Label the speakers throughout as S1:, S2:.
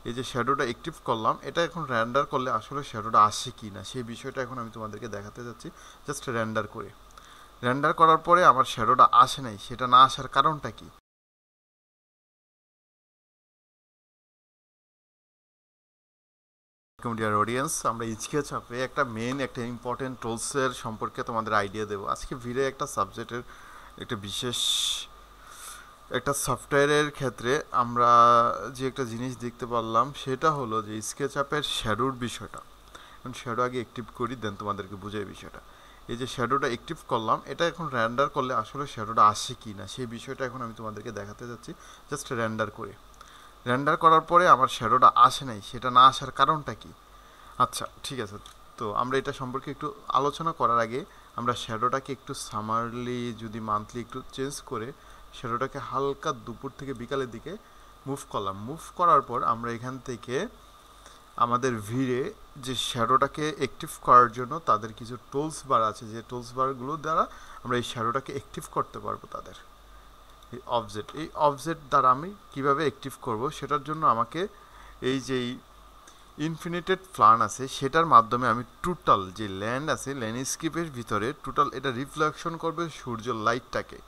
S1: এই যে শ্যাডোটা অ্যাক্টিভ করলাম, এটা এখন রেন্ডার করলে আসলে শ্যাডোটা আসে কি না সেই বিষয়টা এখন আমি তোমাদেরকে দেখাতে যাচ্ছি। জাস্ট রেন্ডার করে, রেন্ডার করার পরে আমার শ্যাডোটা আসে নাই, সেটা না আসার কারণটা কি? ডিয়ার অডিয়েন্স, আমরা স্কেচআপে একটা ইম্পর্টেন্ট টুলসের সম্পর্কে তোমাদের আইডিয়া দেবো আজকে ভিডিও। একটা সাবজেক্টের একটা বিশেষ একটা সফটওয়্যারের ক্ষেত্রে আমরা যে একটা জিনিস দেখতে পারলাম সেটা হলো যে স্কেচআপের শ্যাডোর বিষয়টা। এখন শ্যাডো আগে অ্যাক্টিভ করি, দেন তোমাদেরকে বুঝাই বিষয়টা। এই যে শ্যাডোটা অ্যাক্টিভ করলাম, এটা এখন রেন্ডার করলে আসলে শ্যাডোটা আসে কি না সেই বিষয়টা এখন আমি তোমাদেরকে দেখাতে যাচ্ছি। জাস্ট রেন্ডার করে, রেন্ডার করার পরে আমার শ্যাডোটা আসে নাই, সেটা না আসার কারণটা কি? আচ্ছা ঠিক আছে, তো আমরা এটা সম্পর্কে একটু আলোচনা করার আগে আমরা শ্যাডোটাকে একটু সামারলি যদি মান্থলি একটু চেঞ্জ করে শ্যাডোটাকে হালকা দুপুর থেকে বিকালের দিকে মুভ করলাম। মুভ করার পর আমরা এখান থেকে আমাদের ভিড়ে যে শ্যাডোটাকে অ্যাক্টিভ করার জন্য তাদের কিছু টুলস বার আছে, যে টুলস বারগুলোর দ্বারা আমরা এই শ্যাডোটাকে অ্যাক্টিভ করতে পারবো। তাদের এই অবজেক্ট দ্বারা আমি কিভাবে অ্যাক্টিভ করব সেটার জন্য আমাকে এই যে ইনফিনিটেড প্ল্যান আছে সেটার মাধ্যমে আমি টোটাল যে ল্যান্ড আছে ল্যান্ডস্কেপের ভিতরে টোটাল এটা রিফ্লেকশন করবে সূর্যের লাইটটাকে।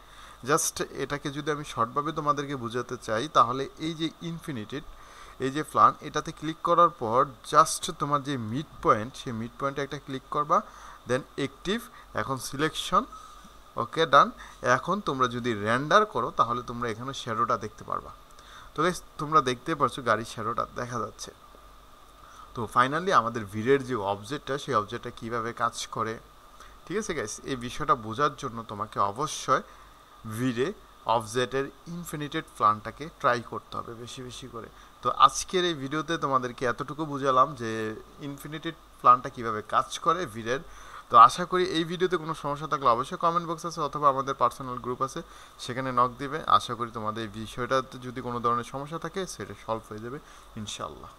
S1: জাস্ট এটাকে যদি আমি শর্টভাবে তোমাদেরকে বোঝাতে চাই তাহলে এই যে ইনফিনিটেড এই যে প্ল্যান, এটাতে ক্লিক করার পর জাস্ট তোমার যে মিড পয়েন্ট সেই মিড পয়েন্টে একটা ক্লিক করবা, দেন অ্যাক্টিভ। এখন সিলেকশন, ওকে ডান। এখন তোমরা যদি রেন্ডার করো তাহলে তোমরা এখানে শ্যাডোটা দেখতে পারবা। তো তোমরা দেখতে পাচ্ছ গাড়ির শ্যাডোটা দেখা যাচ্ছে। তো ফাইনালি আমাদের ভিড়ের যে অবজেক্টটা সেই অবজেক্টটা কীভাবে কাজ করে, ঠিক আছে গাইস, এই বিষয়টা বোঝার জন্য তোমাকে অবশ্যই ভিড়ে অবজেক্টের ইনফিনিটেড প্ল্যানটাকে ট্রাই করতে হবে বেশি বেশি করে। তো আজকের এই ভিডিওতে তোমাদেরকে এতটুকু বুঝালাম যে ইনফিনিটেড প্ল্যানটা কীভাবে কাজ করে ভিড়ের। তো আশা করি এই ভিডিওতে কোনো সমস্যা থাকলে অবশ্যই কমেন্ট বক্স আছে অথবা আমাদের পার্সোনাল গ্রুপ আছে, সেখানে নক দিবে। আশা করি তোমাদের এই বিষয়টাতে যদি কোনো ধরনের সমস্যা থাকে সেটা সলভ হয়ে যাবে ইনশাল্লাহ।